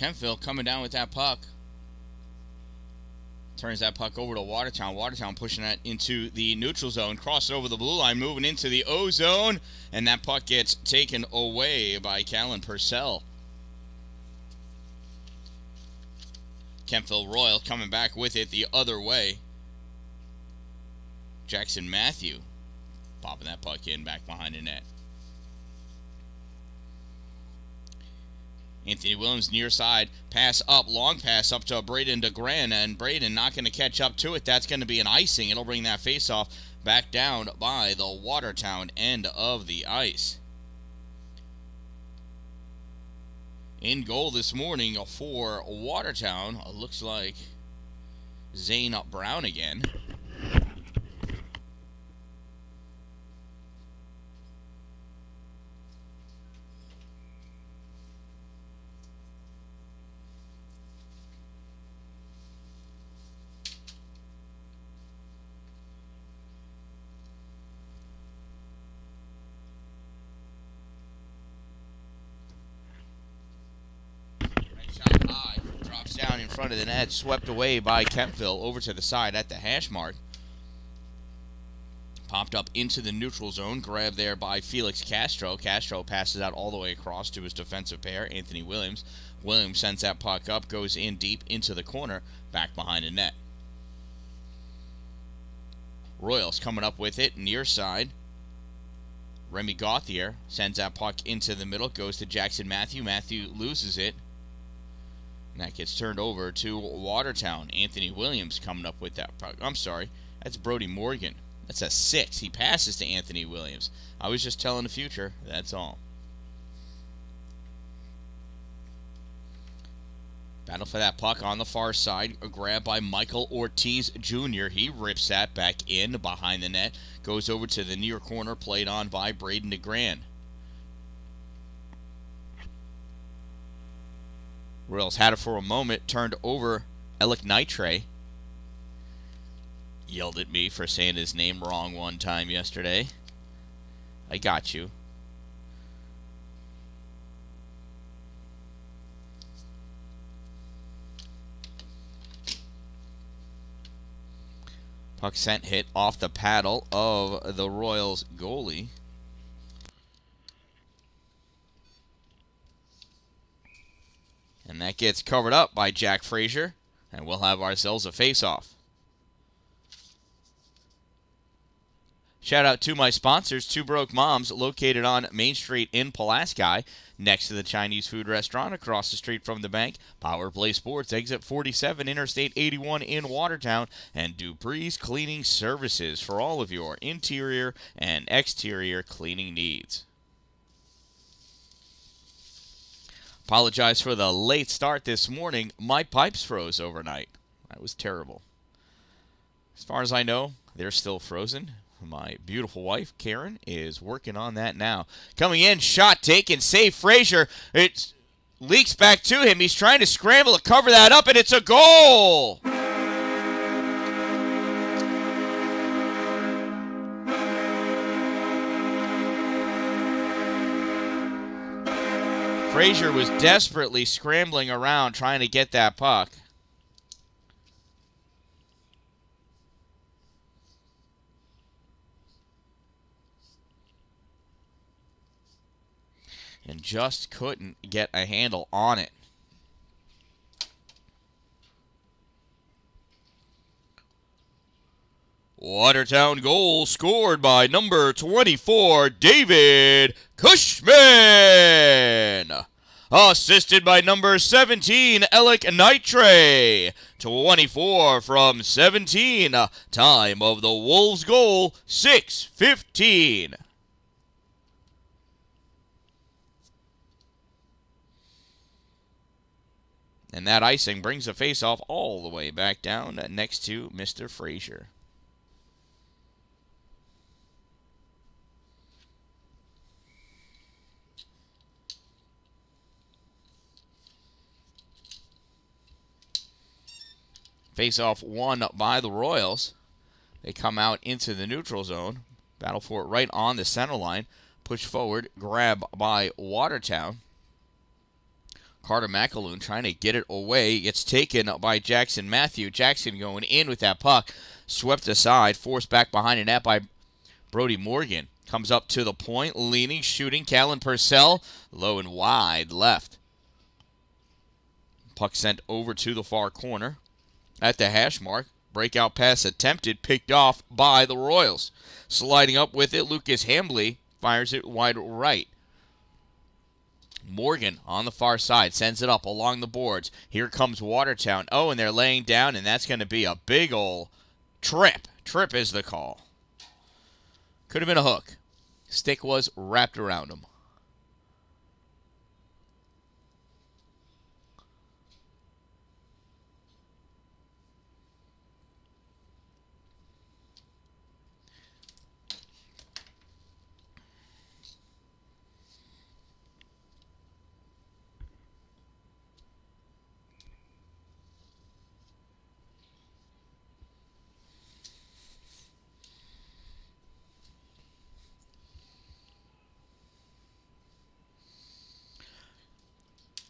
Kemptville coming down with that puck. Turns that puck over to Watertown. Watertown pushing that into the neutral zone. Cross over the blue line, moving into the O zone. And that puck gets taken away by Callan Purcell. Kemptville Royal coming back with it the other way. Jackson Matthew popping that puck in back behind the net. Anthony Williams near side, pass up, long pass up to Braden DeGran, and Braden not going to catch up to it. That's going to be an icing. It'll bring that face-off back down by the Watertown end of the ice. In goal this morning for Watertown, looks like Zane Brown again. Down in front of the net, swept away by Kemptville over to the side at the hash mark. Popped up into the neutral zone, grabbed there by Felix Castro. Castro passes out all the way across to his defensive pair, Anthony Williams. Williams sends that puck up, goes in deep into the corner, back behind the net. Royals coming up with it, near side. Remy Gauthier sends that puck into the middle, goes to Jackson Matthew. Matthew loses it. And that gets turned over to Watertown. Anthony Williams coming up with that puck. I'm sorry, that's Brody Morgan. That's a 6. He passes to Anthony Williams. I was just telling the future, that's all. Battle for that puck on the far side. A grab by Michael Ortiz Jr. He rips that back in behind the net. Goes over to the near corner, played on by Braden DeGran. Royals had it for a moment, turned over Alec Nitre. Yelled at me for saying his name wrong one time yesterday. I got you. Puck sent hit off the paddle of the Royals goalie. And that gets covered up by Jack Frazier, and we'll have ourselves a face-off. Shout out to my sponsors, Two Broke Moms, located on Main Street in Pulaski, next to the Chinese food restaurant across the street from the bank. Power Play Sports, exit 47, Interstate 81 in Watertown, and Dupree's Cleaning Services for all of your interior and exterior cleaning needs. Apologize for the late start this morning. My pipes froze overnight. That was terrible. As far as I know, they're still frozen. My beautiful wife, Karen, is working on that now. Coming in, shot taken, save Frazier. It leaks back to him. He's trying to scramble to cover that up, and it's a goal! Frazier was desperately scrambling around trying to get that puck. And just couldn't get a handle on it. Watertown goal scored by number 24, David Cushman. Assisted by number 17, Alec Nitre. 24 from 17. Time of the Wolves' goal, 6:15. And that icing brings the face-off all the way back down next to Mr. Frazier. Face-off won by the Royals. They come out into the neutral zone. Battle for it right on the center line. Push forward. Grab by Watertown. Carter McAloon trying to get it away. It's taken by Jackson Matthew. Jackson going in with that puck. Swept aside. Forced back behind the net by Brody Morgan. Comes up to the point. Leaning, shooting. Callan Purcell. Low and wide left. Puck sent over to the far corner. At the hash mark. Breakout pass attempted. Picked off by the Royals. Sliding up with it. Lucas Hambley fires it wide right. Morgan on the far side sends it up along the boards. Here comes Watertown. Oh, and they're laying down, and that's going to be a big ol' trip. Trip is the call. Could have been a hook. Stick was wrapped around him.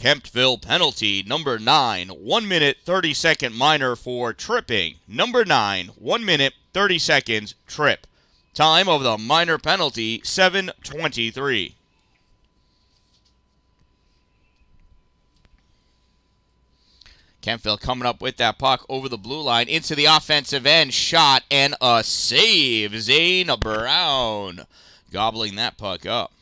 Kemptville penalty, number 9, 1 minute 30 second minor for tripping. Number 9, 1 minute 30 seconds trip. Time of the minor penalty, 7:23. Kemptville coming up with that puck over the blue line into the offensive end. Shot and a save. Zane Brown gobbling that puck up.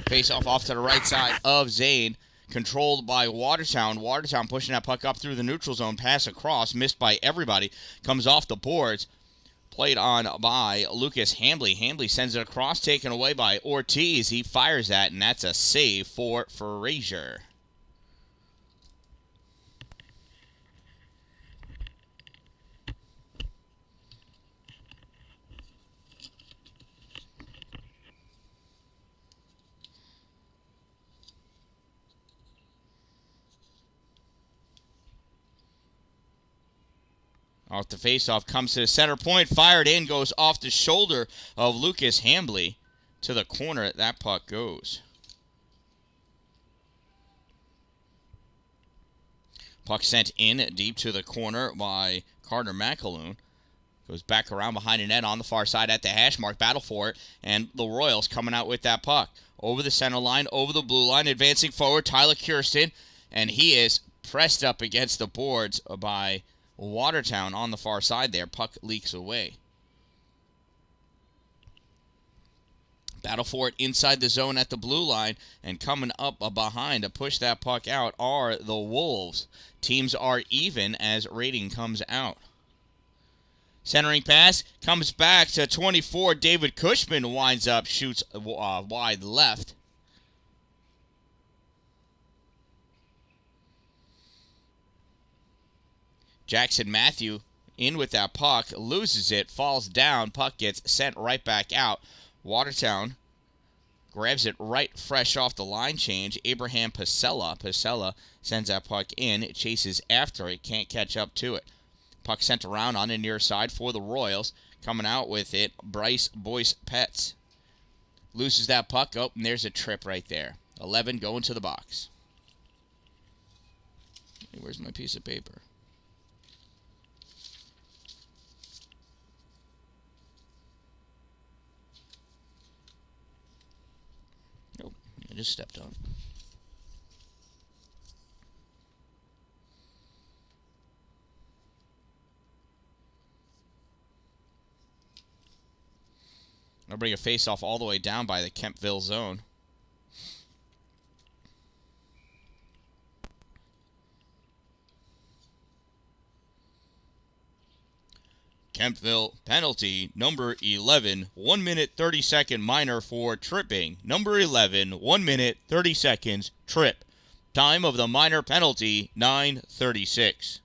Face-off off to the right side of Zane. Controlled by Watertown. Watertown pushing that puck up through the neutral zone. Pass across. Missed by everybody. Comes off the boards. Played on by Lucas Hambley. Hambley sends it across. Taken away by Ortiz. He fires that, and that's a save for Frazier. Off the faceoff, comes to the center point, fired in, goes off the shoulder of Lucas Hambley. To the corner, that puck goes. Puck sent in deep to the corner by Carter McAloon. Goes back around behind the net on the far side at the hash mark. Battle for it, and the Royals coming out with that puck. Over the center line, over the blue line, advancing forward, Tyler Kirsten, and he is pressed up against the boards by Watertown on the far side there. Puck leaks away. Battle for it inside the zone at the blue line, and coming up behind to push that puck out are the Wolves. Teams are even as rating comes out. Centering pass comes back to 24. David Cushman winds up, shoots wide left. Jackson Matthew in with that puck, loses it, falls down, puck gets sent right back out. Watertown grabs it right fresh off the line change. Abraham Pasella sends that puck in, it chases after it, can't catch up to it. Puck sent around on the near side for the Royals. Coming out with it, Bryce Boyce Petts. Loses that puck, oh, and there's a trip right there. 11 going to the box. Hey, where's my piece of paper? I just stepped on. I'll bring a face-off all the way down by the Kemptville zone. Kemptville penalty, number 11, 1 minute 30 second minor for tripping. Number 11, 1 minute 30 seconds trip. Time of the minor penalty, 9:36.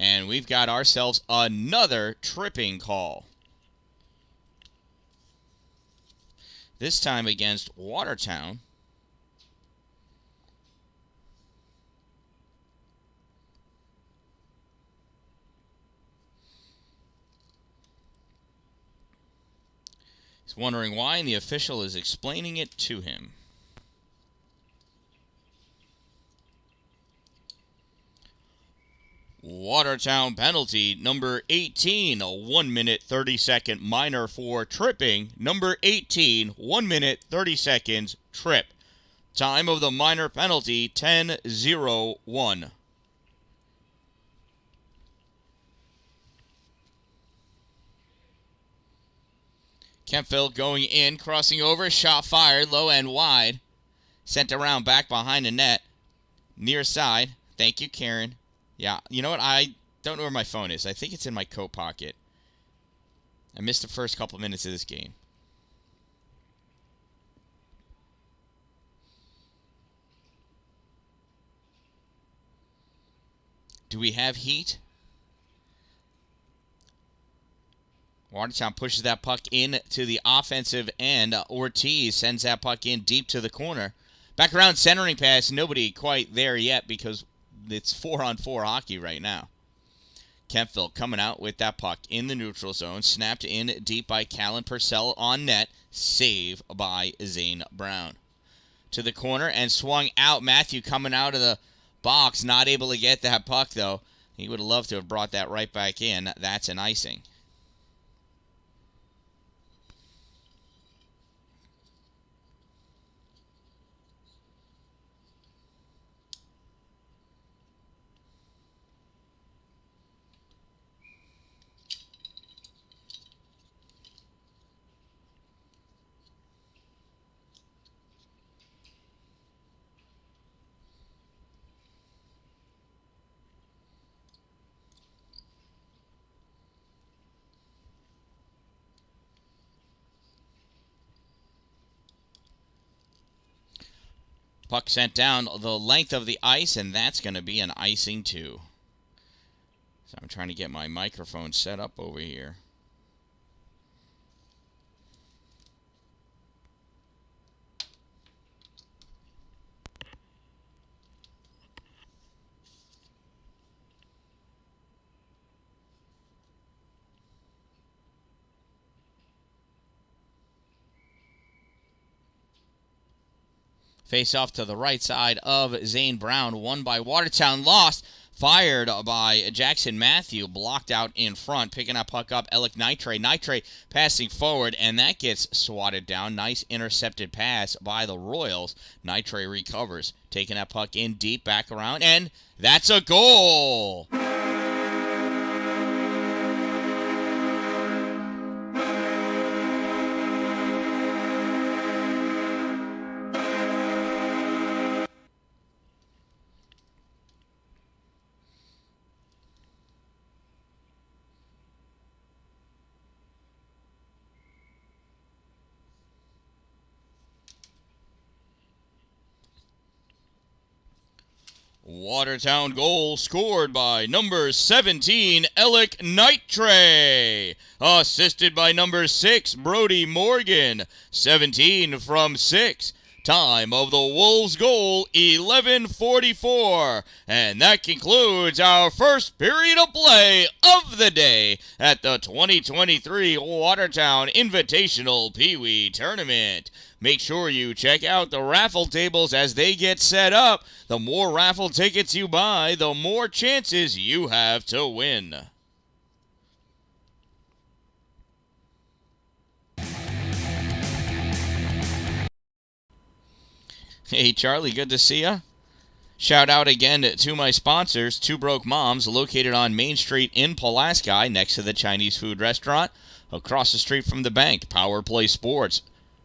And we've got ourselves another tripping call. This time against Watertown. He's wondering why, and the official is explaining it to him. Watertown penalty, number 18, a 1 minute 30 second minor for tripping. Number 18, 1 minute 30 seconds trip. Time of the minor penalty, 10:01. Kemptville going in, crossing over, shot fired, low and wide. Sent around back behind the net. Near side. Thank you, Karen. Yeah, you know what? I don't know where my phone is. I think it's in my coat pocket. I missed the first couple minutes of this game. Do we have heat? Watertown pushes that puck in to the offensive end. Ortiz sends that puck in deep to the corner. Back around, centering pass. Nobody quite there yet because it's 4-on-4 hockey right now. Kemptville coming out with that puck in the neutral zone. Snapped in deep by Callan Purcell on net. Save by Zane Brown. To the corner and swung out. Matthew coming out of the box. Not able to get that puck, though. He would have loved to have brought that right back in. That's an icing. Puck sent down the length of the ice, and that's going to be an icing too. So I'm trying to get my microphone set up over here. Face off to the right side of Zane Brown. Won by Watertown. Lost. Fired by Jackson Matthew. Blocked out in front. Picking that puck up. Alec Nitre. Nitre passing forward. And that gets swatted down. Nice intercepted pass by the Royals. Nitre recovers. Taking that puck in deep. Back around. And that's a goal. Watertown goal scored by number 17, Alec Nitre. Assisted by number 6, Brody Morgan. 17 from 6. Time of the Wolves' goal, 11:44. And that concludes our first period of play of the day at the 2023 Watertown Invitational Pee Wee Tournament. Make sure you check out the raffle tables as they get set up. The more raffle tickets you buy, the more chances you have to win. Hey, Charlie, good to see ya. Shout out again to my sponsors, Two Broke Moms, located on Main Street in Pulaski, next to the Chinese food restaurant, across the street from the bank, Power Play Sports,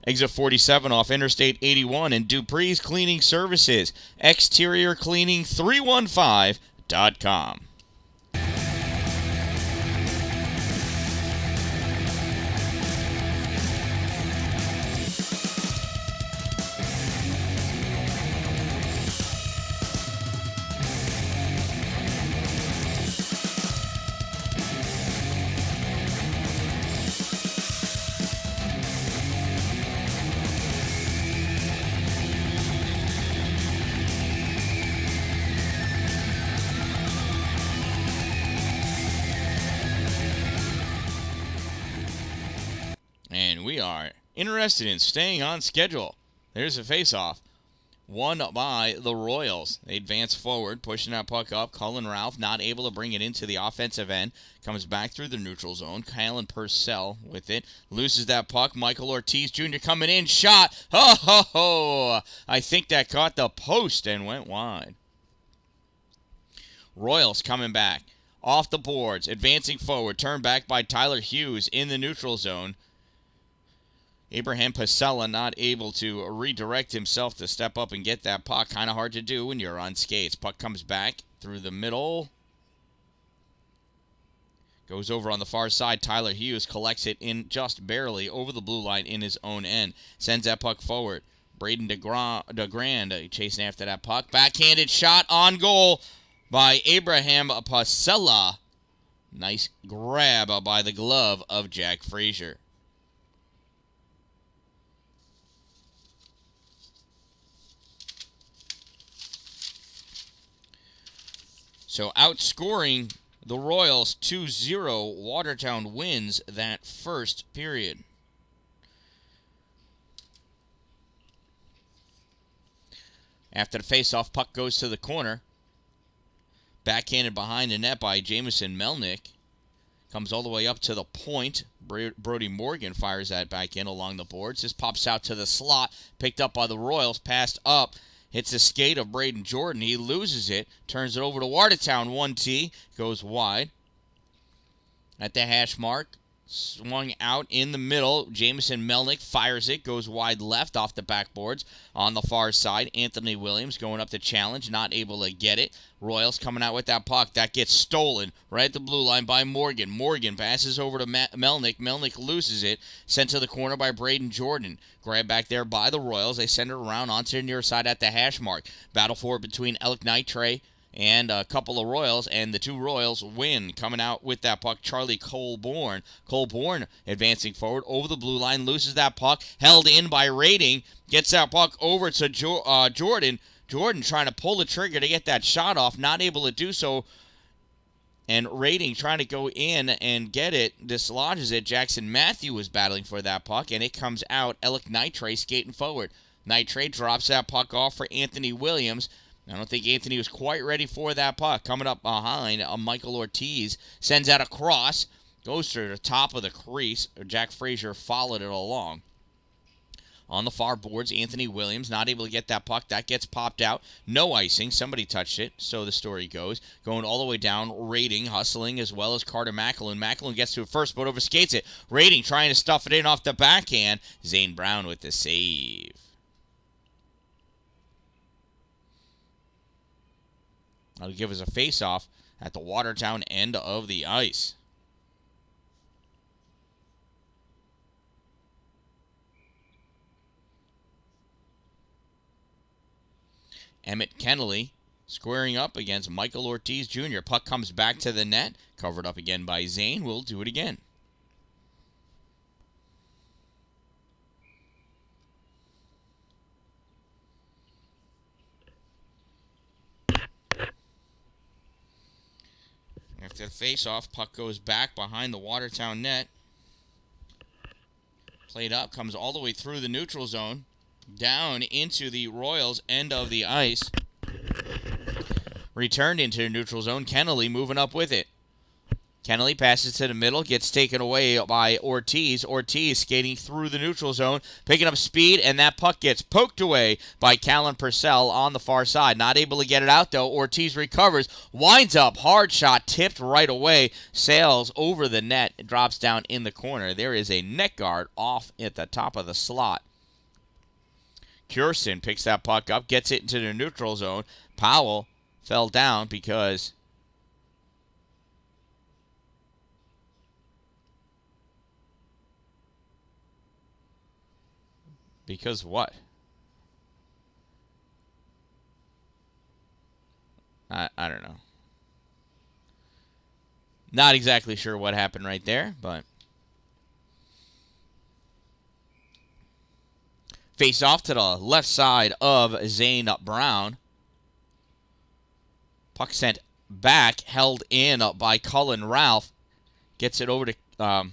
Exit 47 off Interstate 81, and Dupree's Cleaning Services, exteriorcleaning315.com. interested in staying on schedule. There's a face-off. Won by the Royals. They advance forward, pushing that puck up. Cullen Ralph not able to bring it into the offensive end. Comes back through the neutral zone. Kylan Purcell with it. Loses that puck. Michael Ortiz Jr. coming in. Shot. Ho, ho, ho. I think that caught the post and went wide. Royals coming back. Off the boards. Advancing forward. Turned back by Tyler Hughes in the neutral zone. Abraham Pasella not able to redirect himself to step up and get that puck. Kind of hard to do when you're on skates. Puck comes back through the middle. Goes over on the far side. Tyler Hughes collects it in just barely over the blue line in his own end. Sends that puck forward. Braden DeGrand chasing after that puck. Backhanded shot on goal by Abraham Pasella. Nice grab by the glove of Jack Frazier. So outscoring the Royals 2-0, Watertown wins that first period. After the faceoff, puck goes to the corner. Backhanded behind the net by Jamison Melnick. Comes all the way up to the point. Brody Morgan fires that back in along the boards. This pops out to the slot. Picked up by the Royals. Passed up. Hits the skate of Braden Jordan. He loses it. Turns it over to Watertown. 1T. Goes wide. At the hash mark. Swung out in the middle. Jamison Melnick fires it. Goes wide left off the backboards. On the far side, Anthony Williams going up to challenge. Not able to get it. Royals coming out with that puck. That gets stolen right at the blue line by Morgan. Morgan passes over to Melnick. Melnick loses it. Sent to the corner by Braden Jordan. Grabbed back there by the Royals. They send it around onto the near side at the hash mark. Battle for it between Alec Nitre and a couple of Royals, and the two Royals win. Coming out with that puck, Charlie Colborne. Colborne advancing forward over the blue line, loses that puck, held in by Rating, gets that puck over to Jordan. Jordan trying to pull the trigger to get that shot off, not able to do so. And Rating trying to go in and get it, dislodges it. Jackson Matthew was battling for that puck, and it comes out. Alec Nitre skating forward. Nitre drops that puck off for Anthony Williams. I don't think Anthony was quite ready for that puck. Coming up behind, Michael Ortiz sends out a cross. Goes to the top of the crease. Jack Frazier followed it along. On the far boards, Anthony Williams not able to get that puck. That gets popped out. No icing. Somebody touched it, so the story goes. Going all the way down, Rating, hustling, as well as Carter Macklin. Macklin gets to it first, but overskates it. Rating trying to stuff it in off the backhand. Zane Brown with the save. That'll give us a face-off at the Watertown end of the ice. Emmett Kennelly squaring up against Michael Ortiz Jr. Puck comes back to the net. Covered up again by Zane. We'll do it again. After the face-off, puck goes back behind the Watertown net. Played up, comes all the way through the neutral zone. Down into the Royals' end of the ice. Returned into the neutral zone. Kennelly moving up with it. Kennelly passes to the middle, gets taken away by Ortiz. Ortiz skating through the neutral zone, picking up speed, and that puck gets poked away by Callan Purcell on the far side. Not able to get it out, though. Ortiz recovers, winds up, hard shot, tipped right away, sails over the net, drops down in the corner. There is a net guard off at the top of the slot. Kjursen picks that puck up, gets it into the neutral zone. Powell fell down because what? I don't know. Not exactly sure what happened right there, but face off to the left side of Zane Brown. Puck sent back, held in by Cullen Ralph. Gets it over to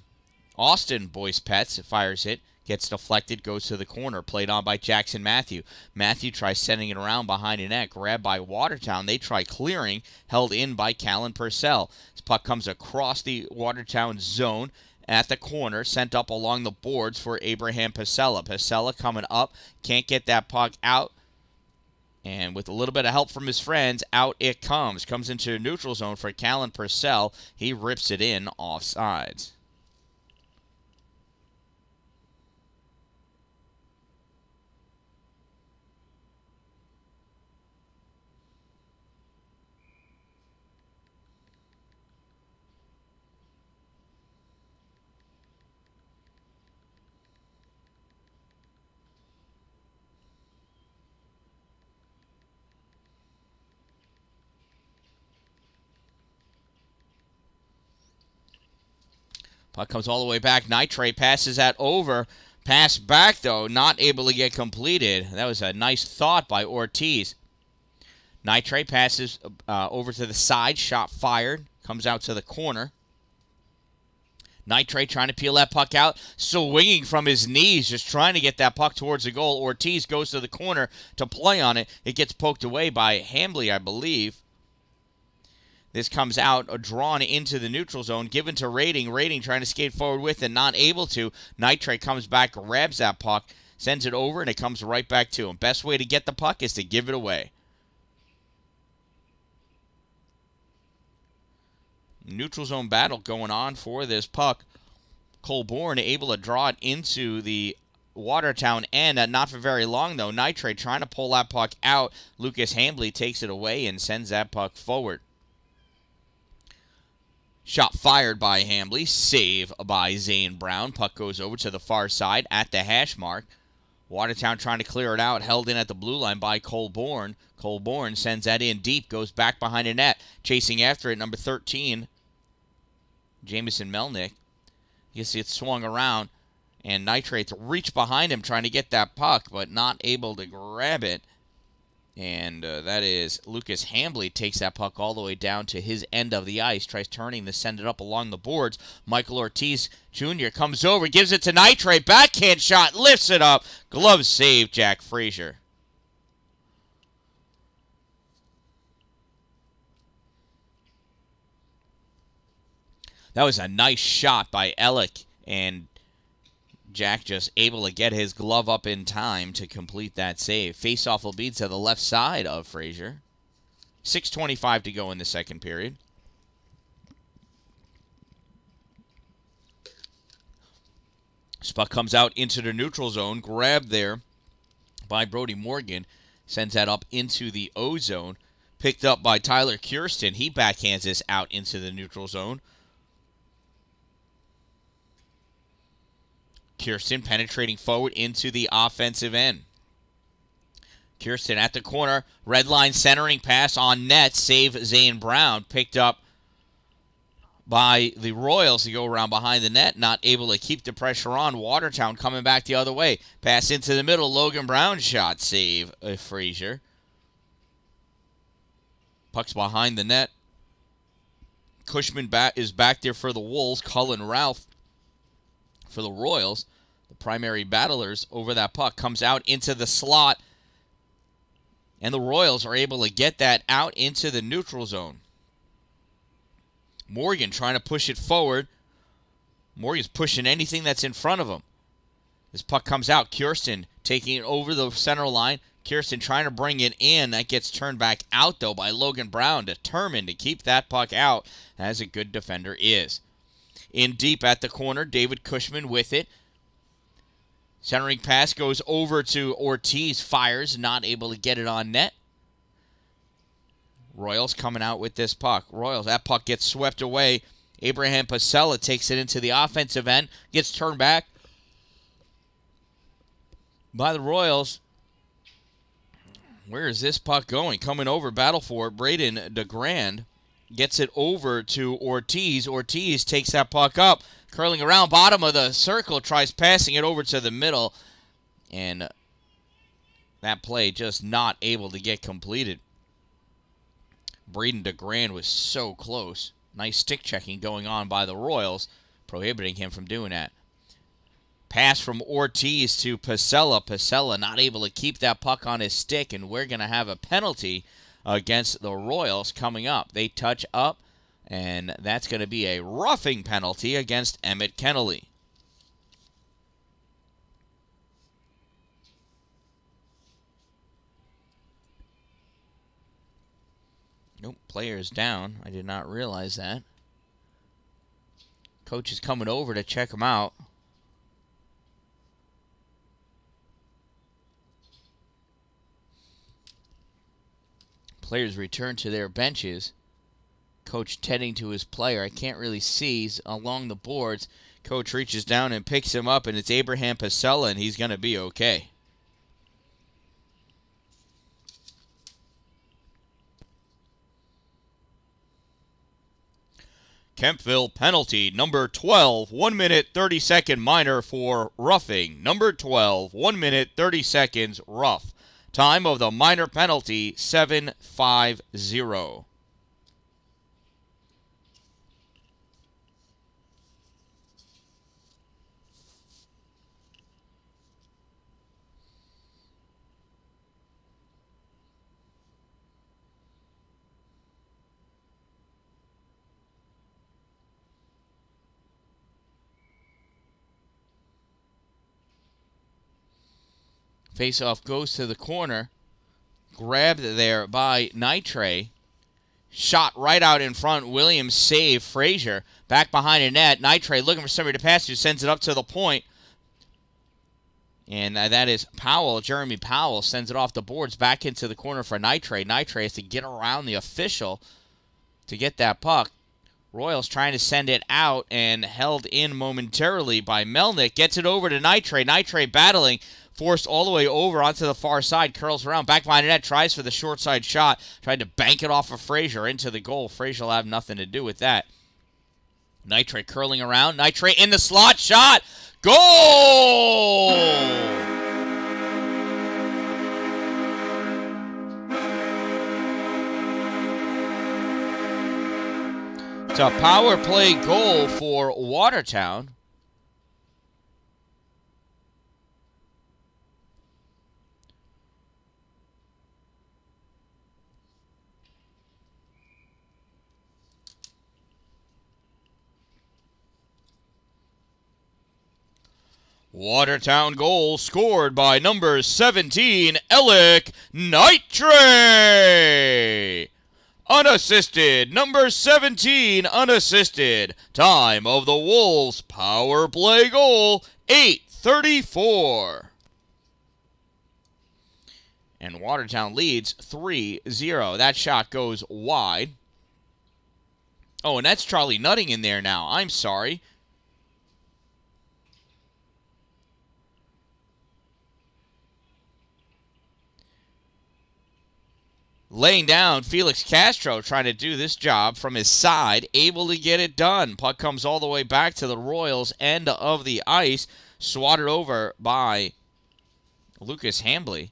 Austin Boyce Pets. Fires it. Gets deflected, goes to the corner. Played on by Jackson Matthew. Matthew tries sending it around behind the net. Grabbed by Watertown. They try clearing. Held in by Callan Purcell. This puck comes across the Watertown zone at the corner. Sent up along the boards for Abraham Pacella. Pacella coming up. Can't get that puck out. And with a little bit of help from his friends, out it comes. Comes into the neutral zone for Callan Purcell. He rips it in offsides. Puck comes all the way back. Nitrate passes that over. Pass back, though, not able to get completed. That was a nice thought by Ortiz. Nitrate passes over to the side. Shot fired. Comes out to the corner. Nitrate trying to peel that puck out. Swinging from his knees. Just trying to get that puck towards the goal. Ortiz goes to the corner to play on it. It gets poked away by Hambly, I believe. This comes out, drawn into the neutral zone, given to Rating. Rating trying to skate forward with it, not able to. Nitrate comes back, grabs that puck, sends it over, and it comes right back to him. Best way to get the puck is to give it away. Neutral zone battle going on for this puck. Colborne able to draw it into the Watertown end. Not for very long, though. Nitrate trying to pull that puck out. Lucas Hambly takes it away and sends that puck forward. Shot fired by Hambly. Save by Zane Brown. Puck goes over to the far side at the hash mark. Watertown trying to clear it out. Held in at the blue line by Colborne. Colborne sends that in deep. Goes back behind the net. Chasing after it, number 13, Jamison Melnick. You see it swung around. And Nitrate's reach behind him trying to get that puck, but not able to grab it. And that is Lucas Hambly takes that puck all the way down to his end of the ice. Tries turning to send it up along the boards. Michael Ortiz Jr. comes over, gives it to Nitrate. Backhand shot, lifts it up. Glove save, Jack Frazier. That was a nice shot by Ellick. And Jack just able to get his glove up in time to complete that save. Faceoff will be to the left side of Frazier. 6:25 to go in the second period. Puck comes out into the neutral zone. Grabbed there by Brody Morgan. Sends that up into the O zone. Picked up by Tyler Kirsten. He backhands this out into the neutral zone. Kirsten penetrating forward into the offensive end. Kirsten at the corner. Red line centering pass on net. Save Zane Brown. Picked up by the Royals to go around behind the net. Not able to keep the pressure on. Watertown coming back the other way. Pass into the middle. Logan Brown shot. Save Frazier. Puck's behind the net. Cushman is back there for the Wolves. Cullen Ralph for the Royals. The primary battlers over that puck. Comes out into the slot. And the Royals are able to get that out into the neutral zone. Morgan trying to push it forward. Morgan's pushing anything that's in front of him. This puck comes out. Kirsten taking it over the center line. Kirsten trying to bring it in. That gets turned back out, though, by Logan Brown. Determined to keep that puck out, as a good defender is. In deep at the corner, David Cushman with it. Centering pass goes over to Ortiz. Fires, not able to get it on net. Royals coming out with this puck. Royals, that puck gets swept away. Abraham Pacella takes it into the offensive end. Gets turned back by the Royals. Where is this puck going? Coming over, battle for it. Braden DeGrand gets it over to Ortiz. Ortiz takes that puck up. Curling around bottom of the circle. Tries passing it over to the middle. And that play just not able to get completed. Braden DeGrand was so close. Nice stick checking going on by the Royals, prohibiting him from doing that. Pass from Ortiz to Pasella. Pasella not able to keep that puck on his stick, and we're going to have a penalty against the Royals coming up. They touch up, and that's going to be a roughing penalty against Emmett Kennelly. Nope, player's down. I did not realize that. Coach is coming over to check him out. Players return to their benches. Coach tending to his player. I can't really see. He's along the boards. Coach reaches down and picks him up, and it's Abraham Pasella, and he's going to be okay. Kemptville penalty, number 12, 1 minute 30 second minor for roughing. Number 12, 1 minute 30 seconds rough. Time of the minor penalty, 7:50. Faceoff goes to the corner. Grabbed there by Nitre. Shot right out in front. Williams save. Frazier back behind the net. Nitre looking for somebody to pass to. Sends it up to the point. And that is Powell. Jeremy Powell sends it off the boards back into the corner for Nitre. Nitre has to get around the official to get that puck. Royals trying to send it out and held in momentarily by Melnick. Gets it over to Nitre. Nitre battling. Forced all the way over onto the far side. Curls around. Back behind the net. Tries for the short side shot. Tried to bank it off of Frazier into the goal. Frazier will have nothing to do with that. Nitre curling around. Nitre in the slot. Shot. Goal! It's a power play goal for Watertown. Watertown goal scored by number 17, Alec Nitre. Unassisted, number 17, unassisted. Time of the Wolves' power play goal, 8:34. And Watertown leads 3-0. That shot goes wide. Oh, and that's Charlie Nutting in there now. I'm sorry. Laying down, Felix Castro trying to do this job from his side, able to get it done. Puck comes all the way back to the Royals' end of the ice, swatted over by Lucas Hambley.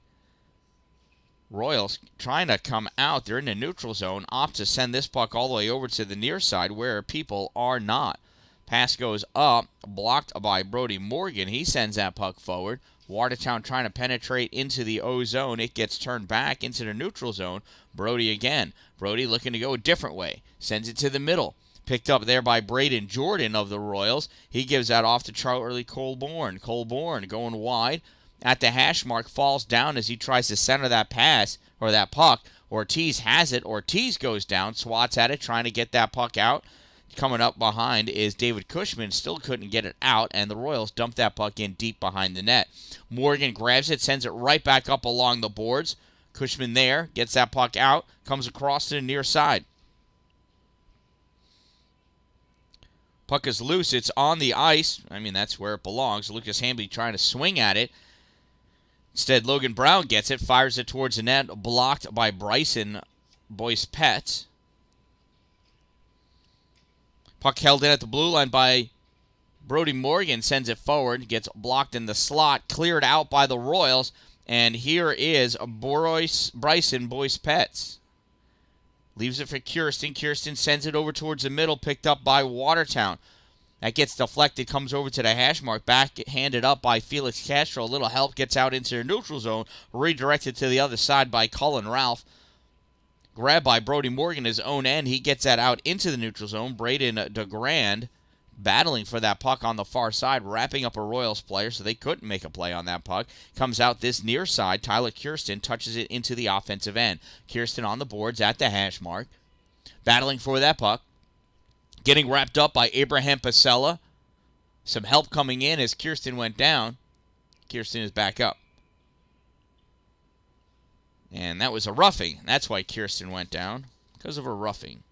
Royals trying to come out. They're in the neutral zone, opt to send this puck all the way over to the near side where people are not. Pass goes up, blocked by Brody Morgan. He sends that puck forward. Watertown trying to penetrate into the O zone. It gets turned back into the neutral zone. Brody again. Brody looking to go a different way. Sends it to the middle. Picked up there by Braden Jordan of the Royals. He gives that off to Charlie Colborne. Colborne going wide at the hash mark. Falls down as he tries to center that pass or that puck. Ortiz has it. Ortiz goes down. Swats at it. Trying to get that puck out. Coming up behind is David Cushman. Still couldn't get it out, and the Royals dump that puck in deep behind the net. Morgan grabs it, sends it right back up along the boards. Cushman there, gets that puck out, comes across to the near side. Puck is loose. It's on the ice. I mean, that's where it belongs. Lucas Hamby trying to swing at it. Instead, Logan Brown gets it, fires it towards the net, blocked by Bryson Boyce Pett. Puck held in at the blue line by Brody Morgan, sends it forward, gets blocked in the slot, cleared out by the Royals, and here is Bryson Boyce Pets. Leaves it for Kirsten. Kirsten sends it over towards the middle, picked up by Watertown. That gets deflected, comes over to the hash mark, backhanded up by Felix Castro. A little help, gets out into the neutral zone, redirected to the other side by Cullen Ralph. Grabbed by Brody Morgan, his own end. He gets that out into the neutral zone. Braden DeGrand battling for that puck on the far side, wrapping up a Royals player, so they couldn't make a play on that puck. Comes out this near side. Tyler Kirsten touches it into the offensive end. Kirsten on the boards at the hash mark, battling for that puck. Getting wrapped up by Abraham Pasella. Some help coming in as Kirsten went down. Kirsten is back up. And that was a roughing. That's why Kirsten went down, because of a roughing.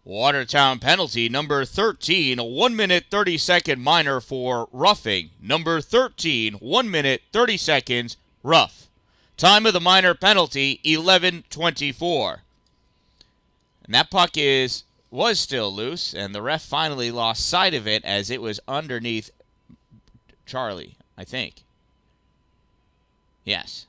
Watertown penalty, number 13, a 1 minute 30 second minor for roughing. Number 13, 1 minute 30 seconds, rough. Time of the minor penalty, 11:24. And that puck was still loose, and the ref finally lost sight of it as it was underneath Charlie, I think. Yes.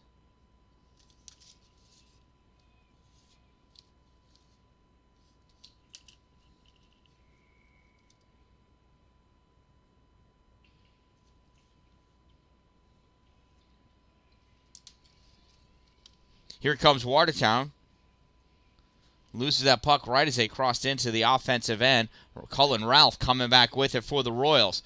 Here comes Watertown. Loses that puck right as they crossed into the offensive end. Cullen Ralph coming back with it for the Royals.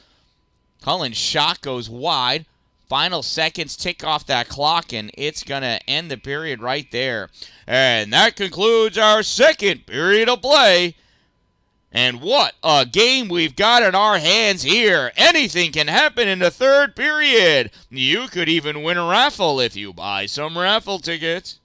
Cullen's shot goes wide. Final seconds tick off that clock, and it's going to end the period right there. And that concludes our second period of play. And what a game we've got in our hands here. Anything can happen in the third period. You could even win a raffle if you buy some raffle tickets.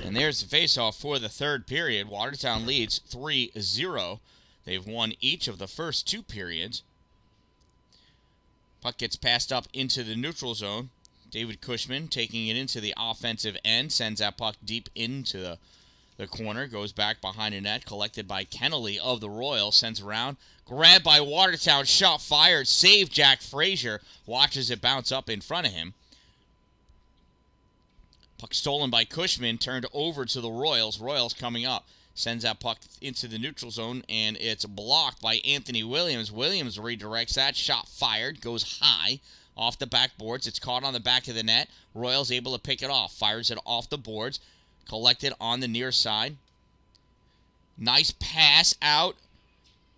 And there's the faceoff for the third period. Watertown leads 3-0. They've won each of the first two periods. Puck gets passed up into the neutral zone. David Cushman taking it into the offensive end. Sends that puck deep into the corner. Goes back behind the net. Collected by Kennelly of the Royals. Sends around. Grabbed by Watertown. Shot fired. Saved Jack Frazier. Watches it bounce up in front of him. Puck stolen by Cushman, turned over to the Royals. Royals coming up. Sends that puck into the neutral zone, and it's blocked by Anthony Williams. Williams redirects that. Shot fired. Goes high off the backboards. It's caught on the back of the net. Royals able to pick it off. Fires it off the boards. Collected on the near side. Nice pass out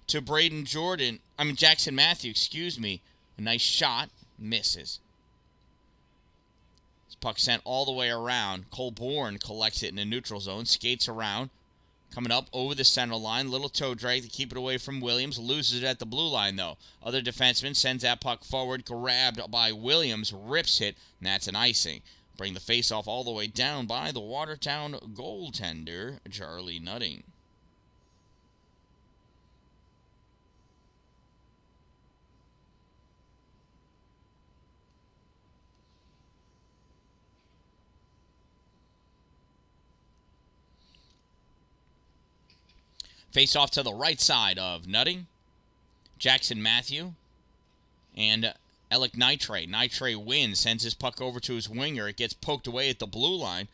to Jackson Matthew, excuse me. A nice shot. Misses. Puck sent all the way around. Colborne collects it in the neutral zone. Skates around. Coming up over the center line. Little toe drag to keep it away from Williams. Loses it at the blue line, though. Other defenseman sends that puck forward. Grabbed by Williams. Rips it. And that's an icing. Bring the faceoff all the way down by the Watertown goaltender, Charlie Nutting. Face off to the right side of Nutting, Jackson Matthew, and Alec Nitre. Nitre wins, sends his puck over to his winger. It gets poked away at the blue line.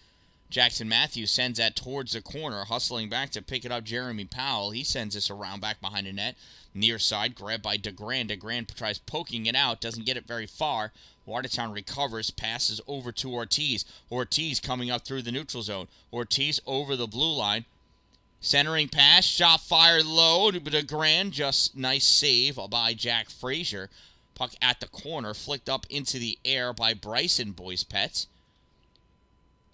Jackson Matthews sends that towards the corner, hustling back to pick it up. Jeremy Powell, he sends this around back behind the net. Near side, grabbed by DeGrand. DeGrand tries poking it out, doesn't get it very far. Watertown recovers, passes over to Ortiz. Ortiz coming up through the neutral zone. Ortiz over the blue line. Centering pass, shot fired low. DeGrand, just nice save by Jack Frazier. Puck at the corner, flicked up into the air by Bryson Boys Pets.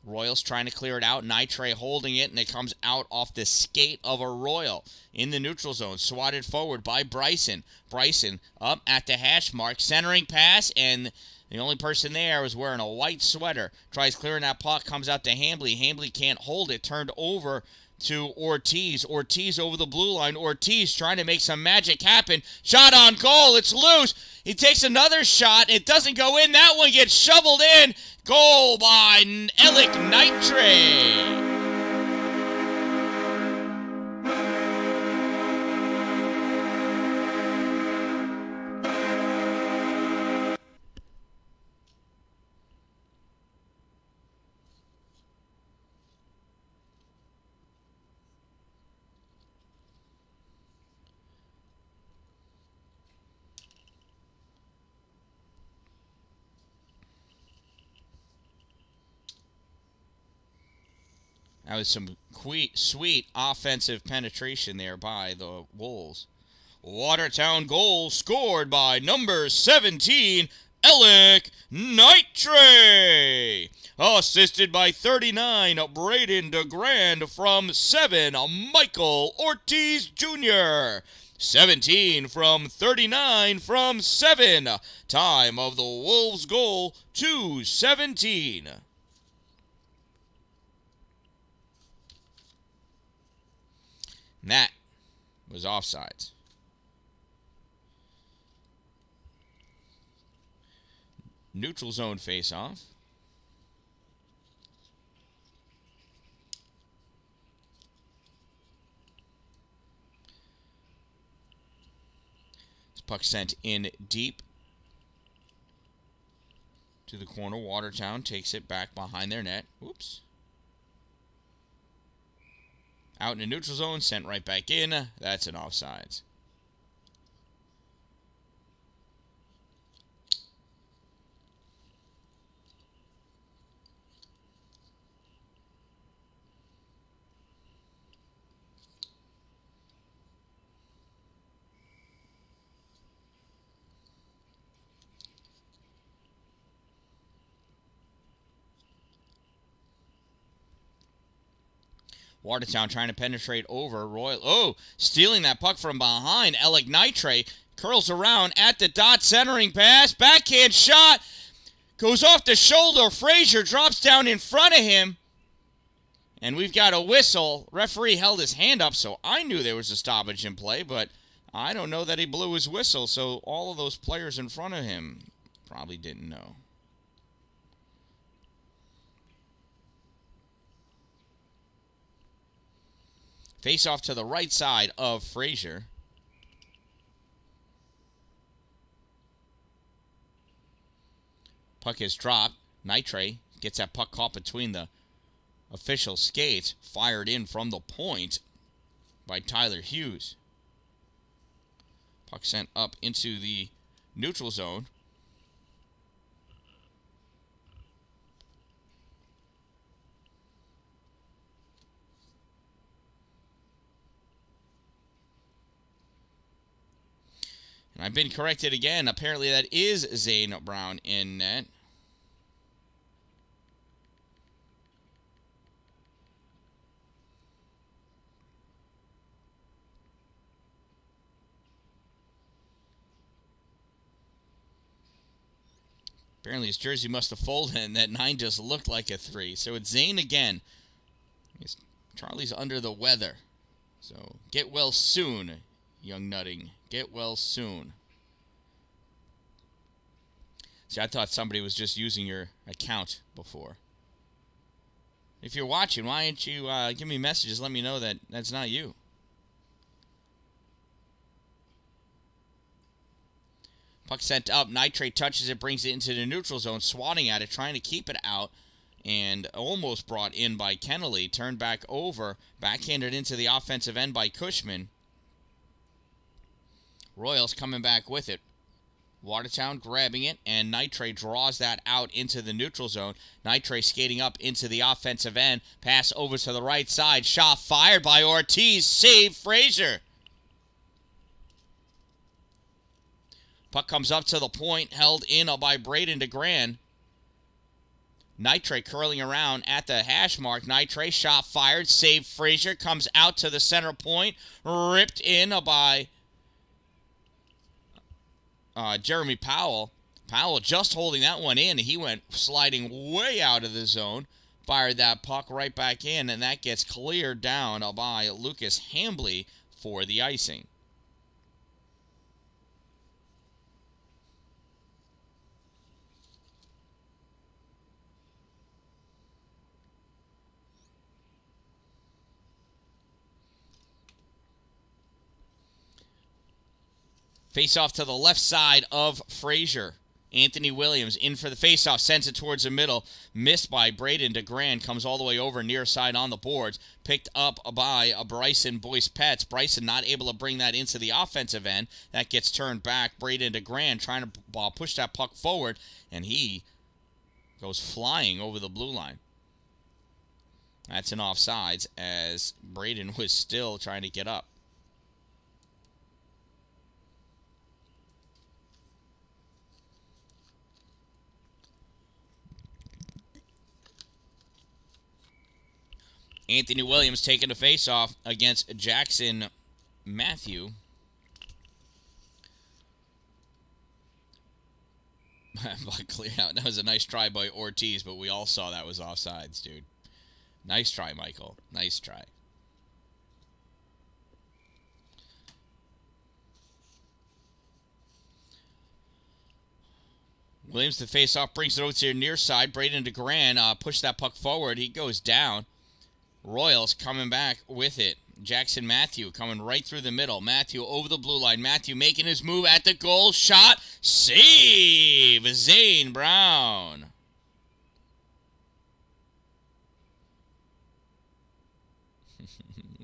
Royals trying to clear it out. Nitre holding it, and it comes out off the skate of a Royal in the neutral zone. Swatted forward by Bryson. Bryson up at the hash mark. Centering pass, and the only person there was wearing a white sweater. Tries clearing that puck, comes out to Hambley. Hambley can't hold it. Turned over to Ortiz. Ortiz over the blue line. Ortiz trying to make some magic happen. Shot on goal. It's loose. He takes another shot. It doesn't go in. That one gets shoveled in. Goal by Alec Nitre. That was some sweet offensive penetration there by the Wolves. Watertown goal scored by number 17, Alec Nitre. Assisted by 39, Braden DeGrand from 7, Michael Ortiz Jr. 17 from 39 from 7. Time of the Wolves' goal, 2:17. And that was offsides. Neutral zone face-off. This puck sent in deep to the corner. Watertown takes it back behind their net. Oops. Out in the neutral zone, sent right back in. That's an offsides. Watertown trying to penetrate over Royal. Oh, stealing that puck from behind. Alec Nitre curls around at the dot, centering pass. Backhand shot. Goes off the shoulder. Frazier drops down in front of him. And we've got a whistle. Referee held his hand up, so I knew there was a stoppage in play, but I don't know that he blew his whistle, so all of those players in front of him probably didn't know. Face off to the right side of Frazier. Puck is dropped. Nitre gets that puck caught between the official skates. Fired in from the point by Tyler Hughes. Puck sent up into the neutral zone. And I've been corrected again. Apparently that is Zane Brown in net. Apparently his jersey must have folded and that 9 just looked like a 3. So it's Zane again. Charlie's under the weather. So get well soon, young Nutting. Get well soon. See, I thought somebody was just using your account before. If you're watching, why don't you give me messages? Let me know that that's not you. Puck sent up. Nitrate touches it, brings it into the neutral zone, swatting at it, trying to keep it out, and almost brought in by Kennelly. Turned back over, backhanded into the offensive end by Cushman. Royals coming back with it. Watertown grabbing it, and Nitrate draws that out into the neutral zone. Nitrate skating up into the offensive end. Pass over to the right side. Shot fired by Ortiz. Save Frazier. Puck comes up to the point, held in by Braden DeGran. Nitrate curling around at the hash mark. Nitrate shot fired. Save Frazier. Comes out to the center point. Ripped in by Jeremy Powell. Powell just holding that one in. He went sliding way out of the zone. Fired that puck right back in, and that gets cleared down by Lucas Hambley for the icing. Face-off to the left side of Frazier. Anthony Williams in for the face-off. Sends it towards the middle. Missed by Braden DeGran. Comes all the way over near side on the boards. Picked up by Bryson Boyce-Petts. Bryson not able to bring that into the offensive end. That gets turned back. Braden DeGran trying to push that puck forward. And he goes flying over the blue line. That's an offsides as Braden was still trying to get up. Anthony Williams taking a face-off against Jackson Matthew. Clear out. That was a nice try by Ortiz, but we all saw that was offsides, dude. Nice try, Michael. Nice try. Williams to face-off, brings it over to the near side. Braden DeGran pushed that puck forward. He goes down. Royals coming back with it. Jackson Matthew coming right through the middle. Matthew over the blue line. Matthew making his move at the goal. Shot. Save. Zane Brown.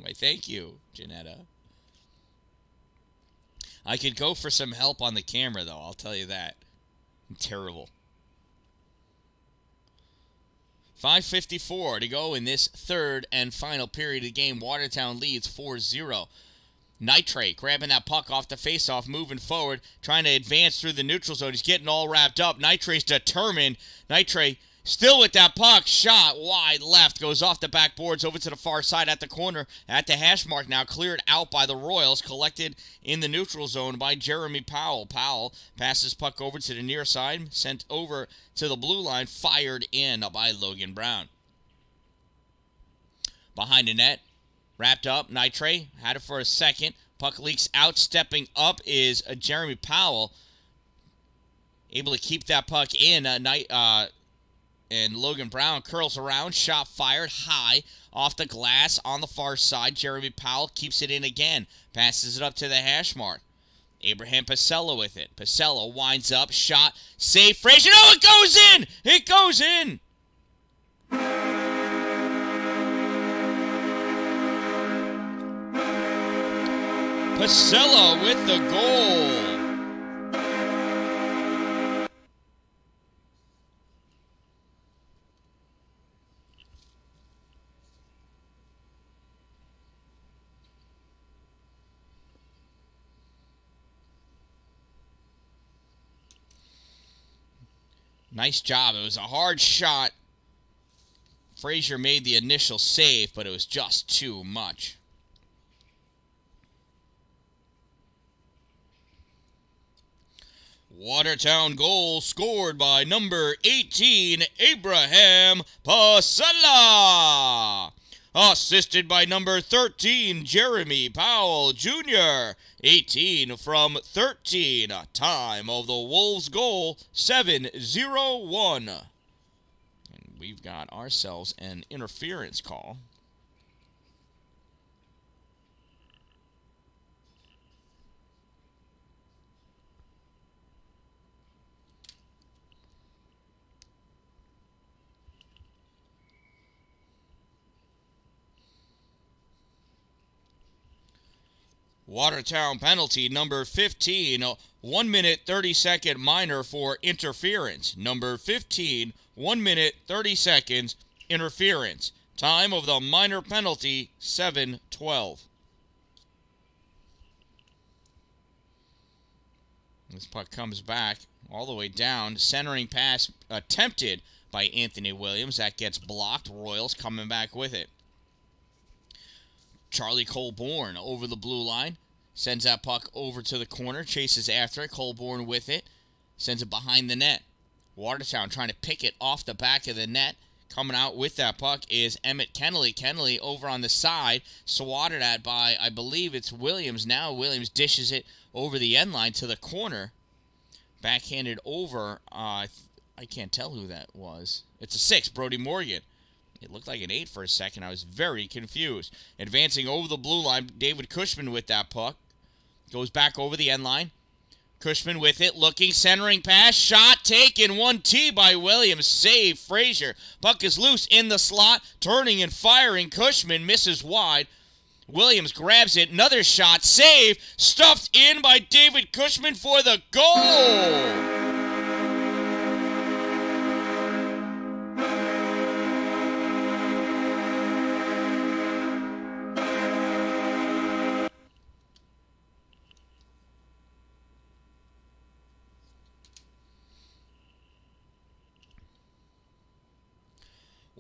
Why, thank you, Janetta. I could go for some help on the camera, though. I'll tell you that. I'm terrible. 5:54 to go in this third and final period of the game. Watertown leads 4-0. Nitrate grabbing that puck off the faceoff, moving forward, trying to advance through the neutral zone. He's getting all wrapped up. Nitrate's determined. Nitrate still with that puck. Shot wide left. Goes off the backboards over to the far side at the corner. At the hash mark now. Cleared out by the Royals. Collected in the neutral zone by Jeremy Powell. Powell passes puck over to the near side. Sent over to the blue line. Fired in by Logan Brown. Behind the net. Wrapped up. Nitrate had it for a second. Puck leaks out. Stepping up is Jeremy Powell. Able to keep that puck in. And Logan Brown curls around. Shot fired high off the glass on the far side. Jeremy Powell keeps it in again. Passes it up to the hash mark. Abraham Pacello with it. Pacello winds up. Shot. Save. Frazier. Oh, it goes in! It goes in! Pacello with the goal. Nice job. It was a hard shot. Frazier made the initial save, but it was just too much. Watertown goal scored by number 18, Abraham Pasella. Assisted by number 13, Jeremy Powell Jr. 18 from 13. Time of the Wolves' goal, 7-0-1. And we've got ourselves an interference call. Watertown penalty number 15, 1 minute 30 second minor for interference. Number 15, 1 minute 30 seconds interference. Time of the minor penalty 7:12. This puck comes back all the way down. Centering pass attempted by Anthony Williams. That gets blocked. Royals coming back with it. Charlie Colborne over the blue line. Sends that puck over to the corner. Chases after it. Colborne with it. Sends it behind the net. Watertown trying to pick it off the back of the net. Coming out with that puck is Emmett Kennelly. Kennelly over on the side. Swatted at by, I believe it's Williams. Now Williams dishes it over the end line to the corner. Backhanded over. I can't tell who that was. It's a 6, Brody Morgan. It looked like an 8 for a second. I was very confused. Advancing over the blue line, David Cushman with that puck. Goes back over the end line. Cushman with it, looking, centering pass, shot taken, 1T by Williams, save Frazier. Puck is loose in the slot, turning and firing. Cushman misses wide. Williams grabs it, another shot, save, stuffed in by David Cushman for the goal.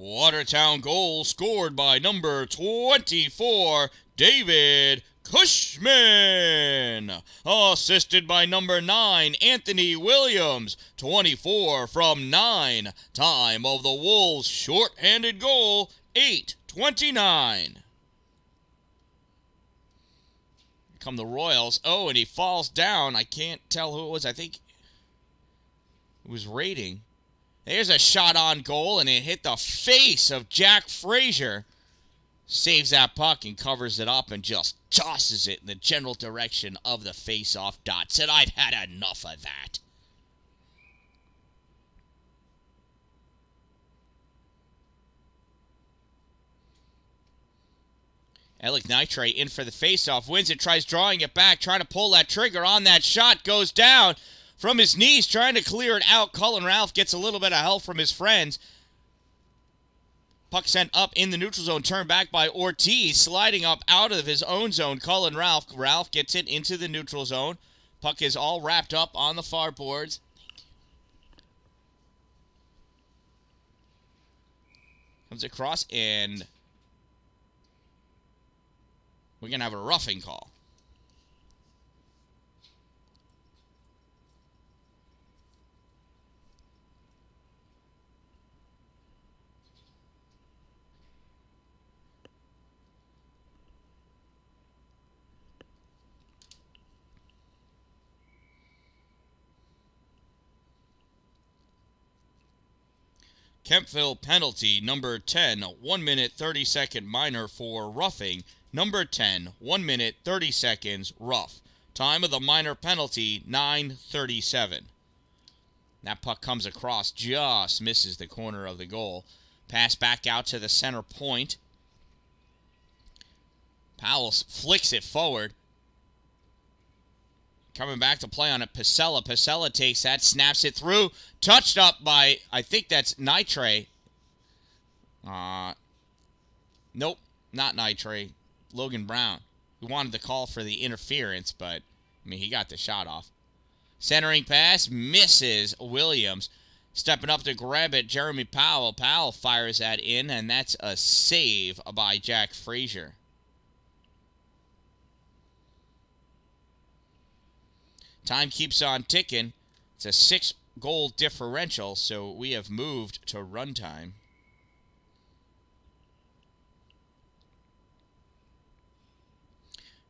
Watertown goal scored by number 24, David Cushman. Assisted by number 9, Anthony Williams. 24 from 9. Time of the Wolves' short-handed goal, 8:29. Come the Royals. Oh, and he falls down. I can't tell who it was. I think it was Rating. There's a shot on goal, and it hit the face of Jack Frazier. Saves that puck and covers it up and just tosses it in the general direction of the face-off dot. Said, I've had enough of that. Alec Nitre in for the face-off. Wins it, tries drawing it back, trying to pull that trigger on that shot. Goes down. From his knees, trying to clear it out. Cullen Ralph gets a little bit of help from his friends. Puck sent up in the neutral zone, turned back by Ortiz, sliding up out of his own zone. Cullen Ralph. Ralph gets it into the neutral zone. Puck is all wrapped up on the far boards. Comes across, and we're going to have a roughing call. Kemptville penalty, number 10, 1 minute 30 second minor for roughing. Number 10, 1 minute 30 seconds rough. Time of the minor penalty, 9:37. That puck comes across, just misses the corner of the goal. Pass back out to the center point. Powell flicks it forward. Coming back to play on it, Pasella. Pasella takes that, snaps it through. Touched up by, I think that's Nitre. Nope, not Nitre. Logan Brown. He wanted to call for the interference, but, I mean, he got the shot off. Centering pass, misses Williams. Stepping up to grab it, Jeremy Powell. Powell fires that in, and that's a save by Jack Frazier. Time keeps on ticking. It's a 6-goal differential, so we have moved to runtime.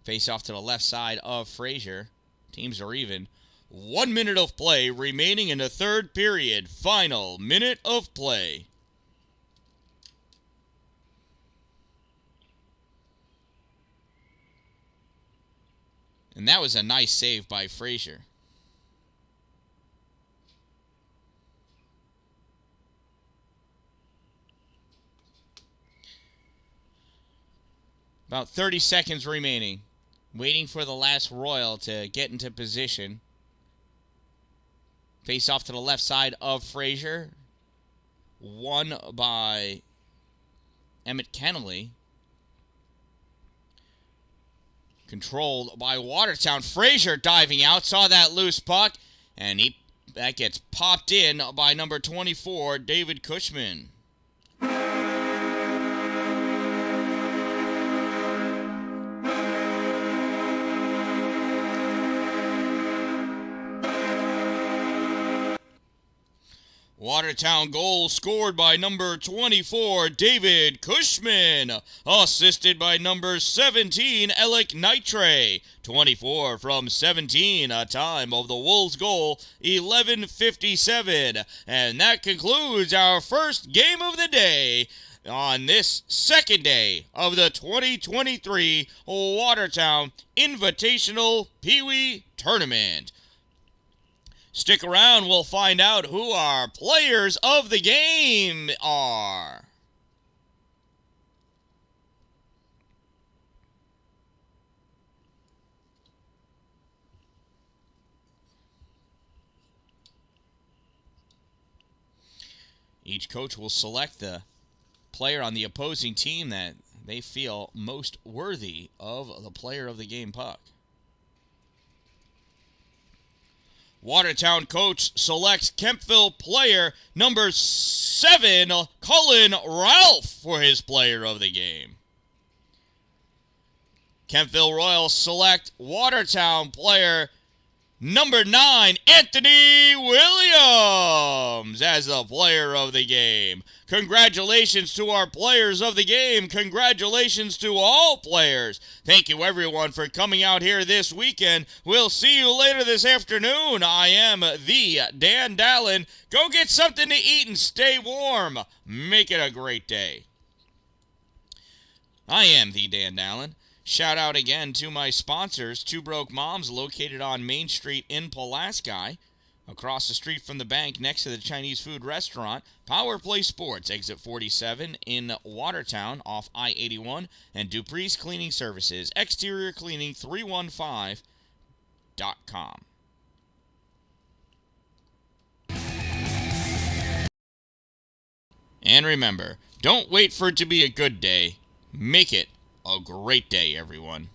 Face off to the left side of Frazier. Teams are even. 1 minute of play remaining in the third period. Final minute of play. And that was a nice save by Frazier. About 30 seconds remaining. waiting for the last Royal to get into position. Face off to the left side of Fraser. Won by Emmett Kennelly. Controlled by Watertown. Fraser diving out. Saw that loose puck. And that gets popped in by number 24, David Cushman. Watertown goal scored by number 24, David Cushman. Assisted by number 17, Alec Nitre. 24 from 17, a time of the Wolves goal, 11:57. And that concludes our first game of the day on this second day of the 2023 Watertown Invitational Pee Wee Tournament. Stick around, we'll find out who our players of the game are. Each coach will select the player on the opposing team that they feel most worthy of the player of the game puck. Watertown coach selects Kemptville player number 7, Cullen Ralph, for his player of the game. Kemptville Royals select Watertown player number 9, Anthony Williams, as the player of the game. Congratulations to our players of the game. Congratulations to all players. Thank you, everyone, for coming out here this weekend. We'll see you later this afternoon. I am the Dan-Dalin. Go get something to eat and stay warm. Make it a great day. I am the Dan-Dalin. Shout out again to my sponsors, Two Broke Moms, located on Main Street in Pulaski, across the street from the bank next to the Chinese food restaurant, Power Play Sports, exit 47 in Watertown off I-81, and Dupree's Cleaning Services, exterior cleaning 315.com. And remember, don't wait for it to be a good day. Make it a great day, everyone.